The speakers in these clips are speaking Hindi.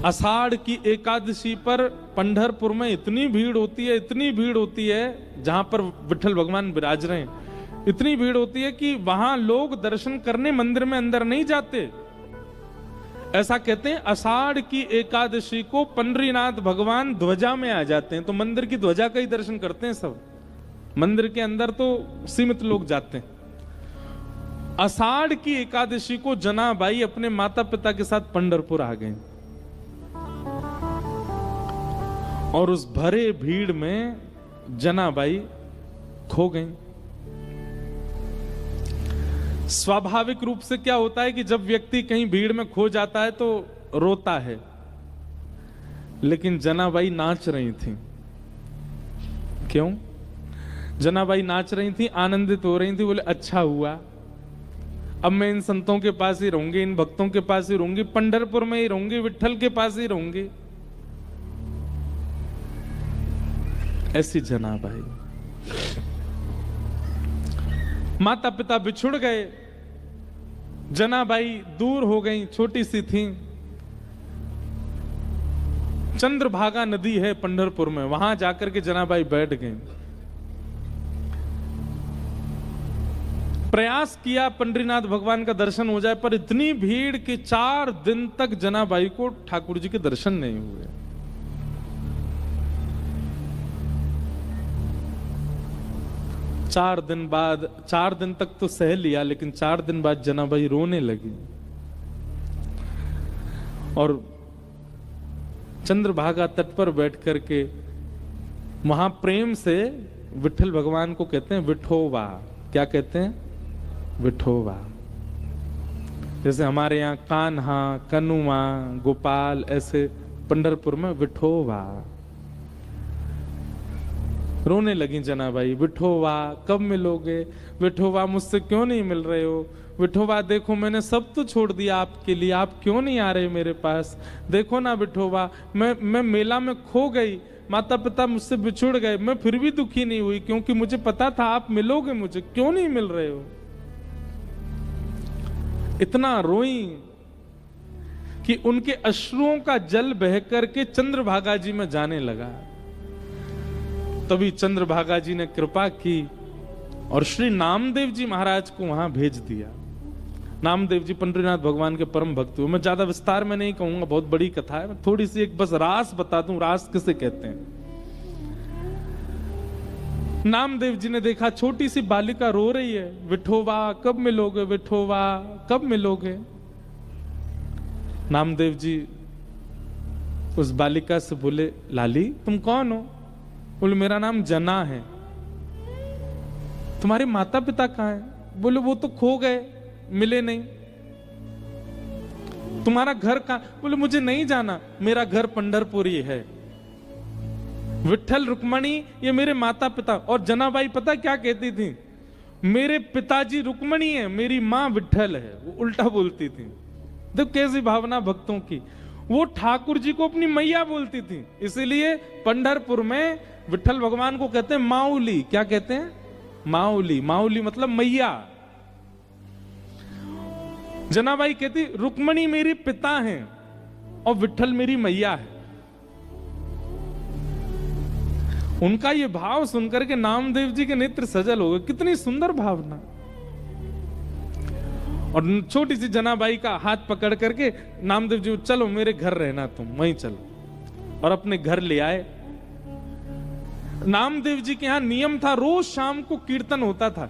आषाढ़ की एकादशी पर पंढरपुर में इतनी भीड़ होती है, इतनी भीड़ होती है, जहां पर विठल भगवान विराज रहे हैं, इतनी भीड़ होती है कि वहां लोग दर्शन करने मंदिर में अंदर नहीं जाते। ऐसा कहते हैं आषाढ़ की एकादशी को पंडरीनाथ भगवान ध्वजा में आ जाते हैं, तो मंदिर की ध्वजा का ही दर्शन करते हैं सब, मंदिर के अंदर तो सीमित लोग जाते हैं। आषाढ़ की एकादशी को जनाबाई अपने माता पिता के साथ पंढरपुर आ गए और उस भरे भीड़ में जनाबाई खो गई। स्वाभाविक रूप से क्या होता है कि जब व्यक्ति कहीं भीड़ में खो जाता है तो रोता है, लेकिन जनाबाई नाच रही थी। क्यों? जनाबाई नाच रही थी, आनंदित हो रही थी, बोले अच्छा हुआ, अब मैं इन संतों के पास ही रहूंगी, इन भक्तों के पास ही रहूंगी, पंढरपुर में ही रहूंगी, विठल के पास ही रहूंगी। ऐसी जनाबाई। माता पिता बिछुड़ गए, जनाबाई दूर हो गई, छोटी सी थी। चंद्रभागा नदी है पंढरपुर में, वहां जाकर के जनाबाई बैठ गई। प्रयास किया पंडरीनाथ भगवान का दर्शन हो जाए, पर इतनी भीड़ कि 4 दिन तक जनाबाई को ठाकुर जी के दर्शन नहीं हुए। चार दिन तक तो सह लिया, लेकिन 4 दिन बाद जनाबाई रोने लगी और चंद्रभागा तट पर बैठ करके महाप्रेम से विठल भगवान को कहते हैं विठोबा। क्या कहते हैं? विठोबा। जैसे हमारे यहाँ कान्हा, कनुआ, गोपाल, ऐसे पंढरपुर में विठोबा। रोने लगी जनाबाई, विठोबा कब मिलोगे? विठोबा मुझसे क्यों नहीं मिल रहे हो? विठोबा देखो मैंने सब तो छोड़ दिया आपके लिए, आप क्यों नहीं आ रहे मेरे पास? देखो ना विठोबा, मैं मेला में खो गई, माता पिता मुझसे बिछुड़ गए, मैं फिर भी दुखी नहीं हुई क्योंकि मुझे पता था आप मिलोगे मुझे, क्यों नहीं मिल रहे हो? इतना रोई कि उनके अश्रुओं का जल बहकर के चंद्रभागा जी में जाने लगा। तभी चंद्रभागा जी ने कृपा की और श्री नामदेव जी महाराज को वहां भेज दिया। नामदेव जी पंडरीनाथ भगवान के परम भक्त हुए। मैं ज्यादा विस्तार में नहीं कहूंगा, बहुत बड़ी कथा है, थोड़ी सी एक बस रास बता दूं, रास किसे कहते हैं। नामदेव जी ने देखा छोटी सी बालिका रो रही है, विठोबा कब मिलोगे? विठोबा कब मिलोगे? नामदेव जी उस बालिका से बोले, लाली तुम कौन हो? बोले मेरा नाम जना है। तुम्हारे माता पिता कहाँ हैं? बोले वो तो खो गए, मिले नहीं। तुम्हारा घर कहाँ? बोले मुझे नहीं जाना, मेरा घर पंढरपुरी है। विठल रुक्मणी ये मेरे माता पिता। और जनाबाई पता क्या कहती थी? मेरे पिताजी रुक्मणी है, मेरी माँ विठल है। वो उल्टा बोलती थी। देखो कैसी भावना भक्तों की। वो ठाकुर जी को अपनी मैया बोलती थी, इसीलिए पंढरपुर में विठल भगवान को कहते हैं माउली। क्या कहते हैं? माउली। माउली मतलब मैया। जनाबाई कहती रुक्मणी मेरी पिता हैं और विठल मेरी मैया है। उनका ये भाव सुनकर के नामदेव जी के नेत्र सजल हो गए। कितनी सुंदर भावना। और छोटी सी जनाबाई का हाथ पकड़ करके नामदेव जी, चलो मेरे घर रहना, तुम वहीं चलो, और अपने घर ले आए। नामदेव जी के यहां नियम था, रोज शाम को कीर्तन होता था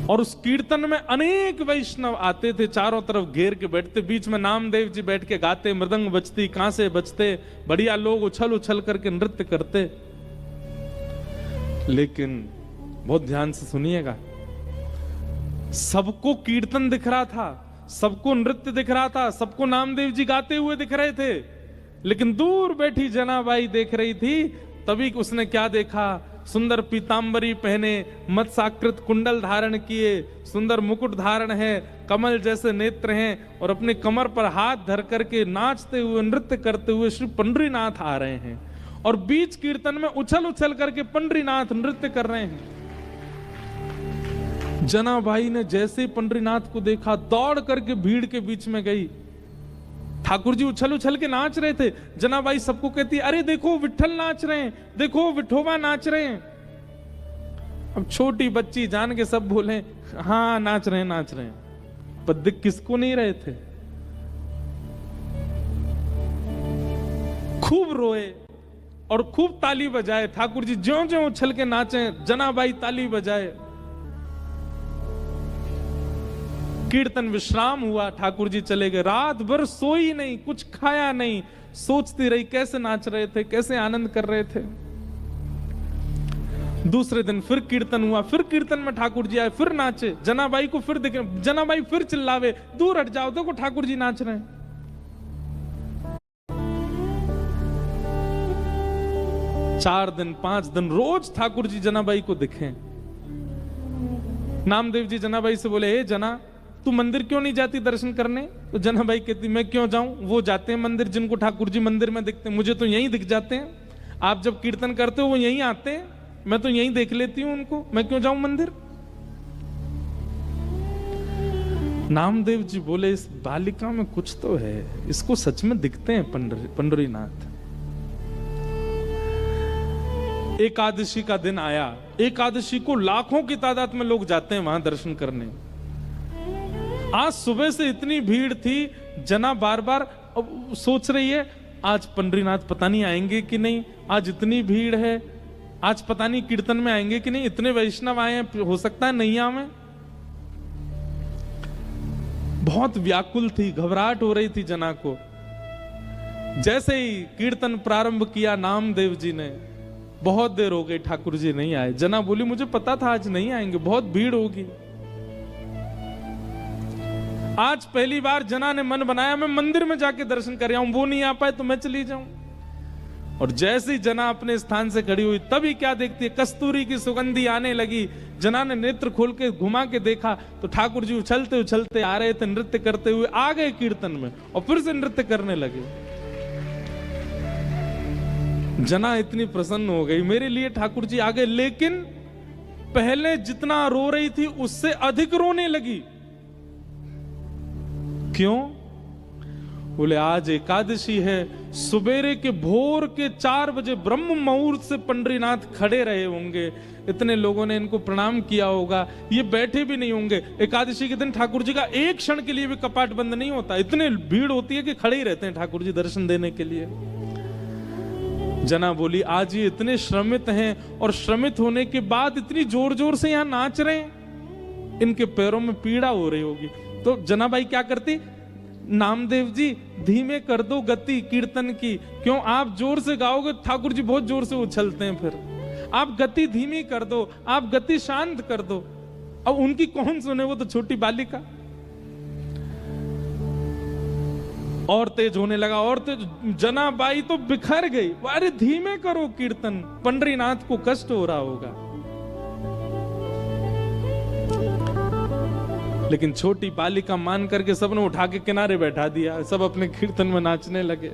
और उस कीर्तन में अनेक वैष्णव आते थे, चारों तरफ घेर के बैठते, बीच में नामदेव जी बैठ के गाते, मृदंग बजती, कांसे बजते, बढ़िया लोग उछल उछल करके नृत्य करते। लेकिन बहुत ध्यान से सुनिएगा, सबको कीर्तन दिख रहा था, सबको नृत्य दिख रहा था, सबको नामदेव जी गाते हुए दिख रहे थे, लेकिन दूर बैठी जनाबाई देख रही थी। तभी उसने क्या देखा? सुंदर पीतांबरी पहने, मत्स्याकृत कुंडल धारण किए, सुंदर मुकुट धारण है, कमल जैसे नेत्र हैं और अपने कमर पर हाथ धर करके नाचते हुए नृत्य करते हुए श्री पंडरीनाथ आ रहे हैं और बीच कीर्तन में उछल उछल करके पंडरीनाथ नृत्य कर रहे हैं। जनाबाई ने जैसे पंडरीनाथ को देखा दौड़ करके भीड़ के बीच में गई। ठाकुर जी उछल उछल के नाच रहे थे। जनाबाई सबको कहती, अरे देखो विठल नाच रहे हैं, देखो विठोबा नाच रहे हैं। अब छोटी बच्ची जान के सब बोले हाँ नाच रहे हैं नाच रहे हैं, पर दिख किसको नहीं रहे थे। खूब रोए और खूब ताली बजाए। ठाकुर जी ज्यों ज्यों उछल के नाचे, जनाबाई ताली बजाए। कीर्तन विश्राम हुआ, ठाकुर जी चले गए। रात भर सोई नहीं, कुछ खाया नहीं, सोचती रही कैसे नाच रहे थे, कैसे आनंद कर रहे थे। दूसरे दिन फिर कीर्तन हुआ, फिर कीर्तन में ठाकुर जी आए, फिर नाचे। जनाबाई को फिर दिखे, जनाबाई फिर चिल्लावे, दूर हट जाओ, देखो ठाकुर जी नाच रहे हैं। 4 दिन 5 दिन रोज ठाकुर जी जनाबाई को दिखे। नामदेव जी जनाबाई से बोले, हे जना तू मंदिर क्यों नहीं जाती दर्शन करने? तो जनाबाई कहती, मैं क्यों जाऊं, वो जाते हैं मंदिर जिनको ठाकुर जी मंदिर में दिखते हैं, मुझे तो यहीं दिख जाते हैं। आप जब कीर्तन करते हो वो यहीं आते हैं, मैं तो यहीं देख लेती हूं उनको, मैं क्यों जाऊं मंदिर? नामदेव जी बोले, इस बालिका में कुछ तो है, इसको सच में दिखते हैं पंडरीनाथ। एकादशी का दिन आया। एकादशी को लाखों की तादाद में लोग जाते हैं वहां दर्शन करने। आज सुबह से इतनी भीड़ थी, जना बार बार सोच रही है आज पंडरीनाथ पता नहीं आएंगे कि नहीं, आज इतनी भीड़ है, आज पता नहीं कीर्तन में आएंगे कि नहीं, इतने वैष्णव आए हैं, हो सकता है नहीं आवे। बहुत व्याकुल थी, घबराहट हो रही थी जना को। जैसे ही कीर्तन प्रारंभ किया नामदेव जी ने, बहुत देर हो गई ठाकुर जी नहीं आए। जना बोली, मुझे पता था आज नहीं आएंगे, बहुत भीड़ होगी। आज पहली बार जना ने मन बनाया मैं मंदिर में जाके दर्शन कर आऊं, वो नहीं आ पाए तो मैं चली जाऊं। और जैसे ही जना अपने स्थान से खड़ी हुई, तभी क्या देखती है, कस्तूरी की सुगंधी आने लगी। जना ने नेत्र खोल के घुमा के देखा तो ठाकुर जी उछलते उछलते आ रहे थे, नृत्य करते हुए आ गए कीर्तन में और फिर से नृत्य करने लगे। जना इतनी प्रसन्न हो गई, मेरे लिए ठाकुर जी आ गए। लेकिन पहले जितना रो रही थी उससे अधिक रोने लगी। क्यों? बोले, आज एकादशी है, सुबेरे के भोर के 4 बजे ब्रह्म मुहूर्त से पंडरीनाथ खड़े रहे होंगे, इतने लोगों ने इनको प्रणाम किया होगा, ये बैठे भी नहीं होंगे। एकादशी के दिन ठाकुर जी का एक क्षण के लिए भी कपाट बंद नहीं होता, इतने भीड़ होती है कि खड़े ही रहते हैं ठाकुर जी दर्शन देने के लिए। जना बोली, आज ये इतने श्रमित हैं और श्रमित होने के बाद इतनी जोर जोर से यहां नाच रहे हैं, इनके पैरों में पीड़ा हो रही होगी। तो जनाबाई क्या करती, नामदेव जी धीमे कर दो गति कीर्तन की, क्यों आप जोर से गाओगे ठाकुर जी बहुत जोर से उछलते हैं, फिर आप गति धीमी कर दो, आप गति शांत कर दो। अब उनकी कौन सुने, वो तो छोटी बालिका। और तेज होने लगा और तेज, जनाबाई तो बिखर गई, अरे धीमे करो कीर्तन, पंडरीनाथ को कष्ट हो रहा होगा। लेकिन छोटी बालिका मान करके सबने उठा के किनारे बैठा दिया, सब अपने कीर्तन में नाचने लगे।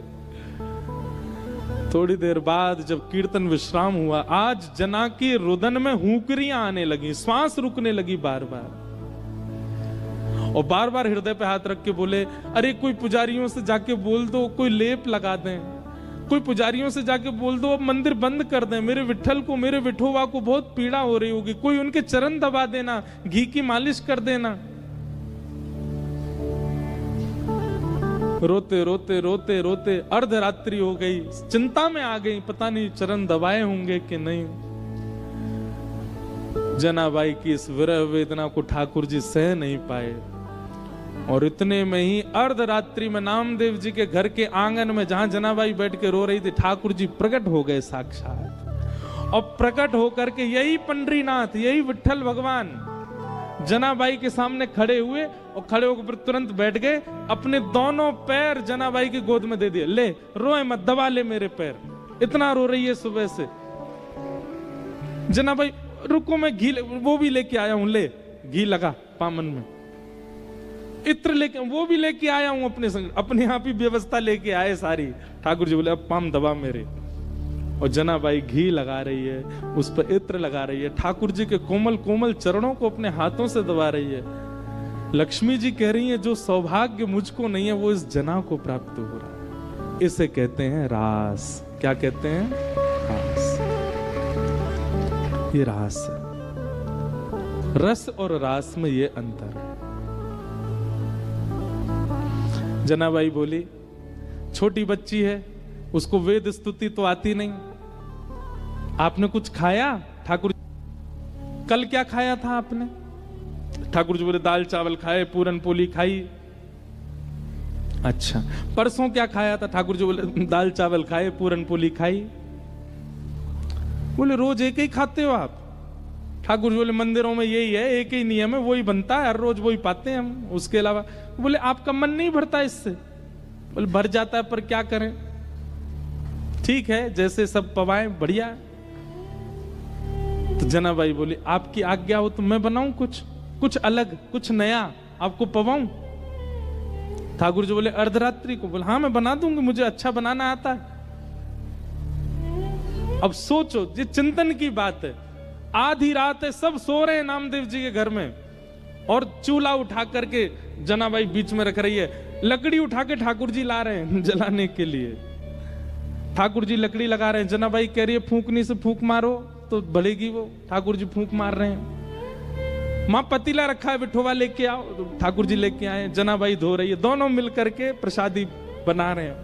थोड़ी देर बाद जब कीर्तन विश्राम हुआ, आज जना की रुदन में हुंकरियां आने लगी, श्वास रुकने लगी बार बार, और बार बार हृदय पे हाथ रख के बोले, अरे कोई पुजारियों से जाके बोल दो कोई लेप लगा दें, कोई पुजारियों से जाके बोल दो अब मंदिर बंद कर दें, मेरे विठल को, मेरे विठोबा को बहुत पीड़ा हो रही होगी, कोई उनके चरण दबा देना, घी की मालिश कर देना। रोते रोते रोते रोते अर्धरात्रि हो गई, चिंता में आ गई, पता नहीं चरण दबाए होंगे कि नहीं। जनाबाई की इस विरह वेदना को ठाकुर जी सह नहीं पाए, और इतने में ही अर्धरात्रि में नामदेव जी के घर के आंगन में जहां जनाबाई बैठ के रो रही थी, ठाकुर जी प्रकट हो गए साक्षात। और प्रकट होकर के यही पंडरीनाथ, यही विठल भगवान जनाबाई के सामने खड़े हुए, और खड़े होकर तुरंत बैठ गए, अपने दोनों पैर जनाबाई की गोद में दे दिए, ले रोए मत, दबा ले मेरे पैर, इतना रो रही है सुबह से। जनाबाई रुको, मैं घी वो भी लेके आया हूं, ले घी लगा पामन में, इत्र लेके वो भी लेके आया हूं अपने संग, अपने आप ही व्यवस्था लेके आए सारी। ठाकुर जी बोले, अब पाम दबा मेरे। और जनाबाई घी लगा रही है, उस पर इत्र लगा रही है, ठाकुर जी के कोमल कोमल चरणों को अपने हाथों से दबा रही है। लक्ष्मी जी कह रही है जो सौभाग्य मुझको नहीं है वो इस जना को प्राप्त हो रहा है। इसे कहते हैं रास। क्या कहते हैं? रास। ये रास है। रस और रास में ये अंतर है। जनाबाई बोली छोटी बच्ची है, उसको वेद स्तुति तो आती नहीं। आपने कुछ खाया? ठाकुर कल क्या खाया था आपने? ठाकुर जी बोले दाल चावल खाए, पूरन पोली खाई। अच्छा, परसों क्या खाया था? ठाकुर जी बोले दाल चावल खाए, पूरन पोली खाई। बोले रोज एक ही खाते हो आप? ठाकुर जी बोले मंदिरों में यही है, एक ही नियम है, वही बनता है, हर रोज वही पाते हैं हम, उसके अलावा। बोले आपका मन नहीं भरता इससे? बोले भर जाता है, पर क्या करें, ठीक है जैसे सब पवाएं, बढ़िया। तो जनाबाई बोली आपकी आज्ञा हो तो मैं बनाऊं कुछ अलग, कुछ नया आपको पवाऊं। ठाकुर जी बोले अर्धरात्रि को? बोले हाँ मैं बना दूंगी, मुझे अच्छा बनाना आता है। अब सोचो, ये चिंतन की बात है। आधी रात है, सब सो रहे हैं नामदेव जी के घर में, और चूल्हा उठा करके जनाबाई बीच में रख रही है। लकड़ी उठा के ठाकुर जी ला रहे हैं जलाने के लिए। ठाकुर जी लकड़ी लगा रहे हैं, जनाबाई कह रही है फूंकनी से फूंक मारो तो बढ़ेगी वो। ठाकुर जी फूंक मार रहे हैं। मां पतीला रखा है, बिठोवा लेके आओ, तो ठाकुर जी लेके आए। जनाबाई धो रही है, दोनों मिलकर के प्रसादी बना रहे हैं।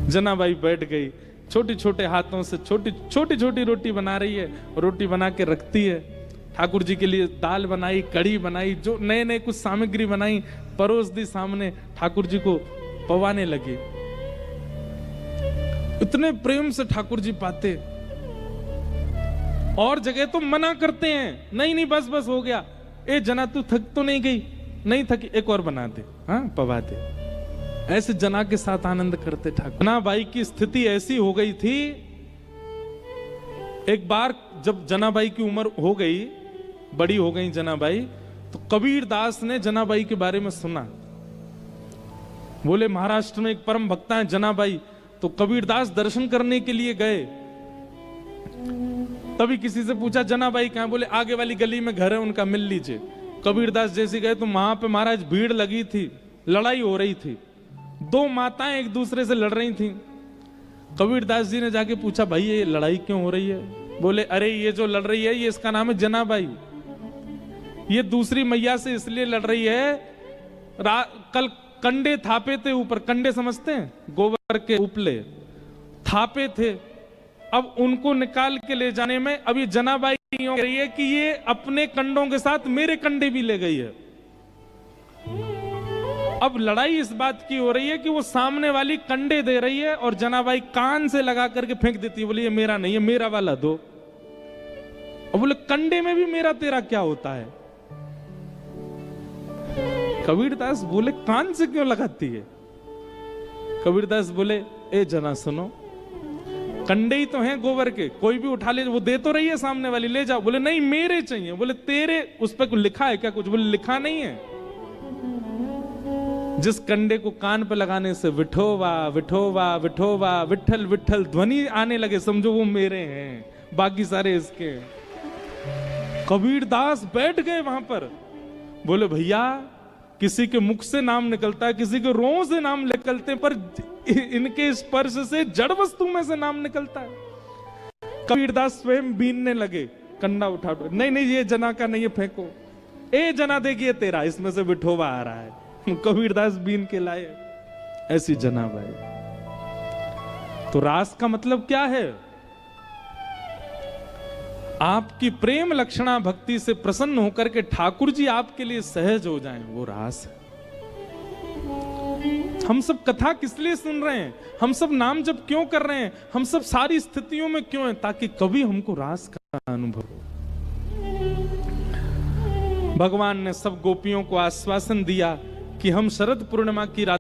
जनाबाई बैठ गई, छोटे छोटे हाथों से छोटी छोटी रोटी बना रही है, रोटी बना के रखती है। ठाकुर जी के लिए दाल बनाई, कढ़ी बनाई, जो नए नए कुछ सामग्री बनाई, परोस दी सामने। ठाकुर जी को पवाने लगे। इतने प्रेम से ठाकुर जी पाते। और जगह तो मना करते हैं, नहीं बस हो गया। ए जना तू थक तो नहीं गई? नहीं थकी, एक और बना दे, हाँ पवा दे। ऐसे जना के साथ आनंद करते ठाकुर। जनाबाई की स्थिति ऐसी हो गई थी, एक बार जब जनाबाई की उम्र हो गई, बड़ी हो गई जनाबाई, तो कबीर दास ने जनाबाई के बारे में सुना। बोले महाराष्ट्र में एक परम भक्ता है जनाबाई। तो कबीर दास दर्शन करने के लिए गए। तभी किसी से पूछा जनाबाई कहां? बोले आगे वाली गली में घर है उनका, मिल लीजिए। कबीर दास जैसे गए तो वहां पे महाराज भीड़ लगी थी, लड़ाई हो रही थी। दो माताएं एक दूसरे से लड़ रही थी। कबीर दास जी ने जाके पूछा भाई ये लड़ाई क्यों हो रही है? बोले अरे ये जो लड़ रही है ये इसका नाम है जनाबाई। ये दूसरी मैया से इसलिए लड़ रही है, कल कंडे थापे थे ऊपर, कंडे समझते हैं, गोबर के उपले थापे थे। अब उनको निकाल के ले जाने में अब ये जनाबाई कह रही है कि ये अपने कंडों के साथ मेरे कंडे भी ले गई है। अब लड़ाई इस बात की हो रही है कि वो सामने वाली कंडे दे रही है और जनाबाई कान से लगा करके फेंक देती है। बोली ये मेरा नहीं है, मेरा वाला दो। और बोले कंडे में भी मेरा तेरा क्या होता है? कबीरदास बोले कान से क्यों लगाती है? कबीरदास बोले ए जना सुनो, कंडे ही तो हैं गोबर के, कोई भी उठा ले, वो दे तो रही है सामने वाली, ले जाओ। बोले नहीं मेरे चाहिए। बोले तेरे उस पर कुछ लिखा है क्या? कुछ। बोले लिखा नहीं है। जिस कंडे को कान पे लगाने से विठोवा विठोवा विठोवा विठल विठल ध्वनि आने लगे, समझो वो मेरे हैं, बाकी सारे इसके। कबीरदास बैठ गए वहां पर। बोले भैया किसी के मुख से नाम निकलता है, किसी के रों से नाम निकलते हैं, पर इनके स्पर्श से जड़ वस्तु में से नाम निकलता है। कबीरदास स्वयं बीनने लगे, कंडा उठा, नहीं ये जना का नहीं है, फेंको। ए जना देखिए तेरा, इसमें से विठोवा आ रहा है। कबीरदास बीन के लाए। ऐसी जनाबाई। तो रास का मतलब क्या है? आपकी प्रेम लक्षणा भक्ति से प्रसन्न होकर के ठाकुर जी आपके लिए सहज हो जाएं, वो रास है। हम सब कथा किस लिए सुन रहे हैं? हम सब नाम जप क्यों कर रहे हैं? हम सब सारी स्थितियों में क्यों हैं? ताकि कभी हमको रास का अनुभव हो। भगवान ने सब गोपियों को आश्वासन दिया कि हम शरद पूर्णिमा की रात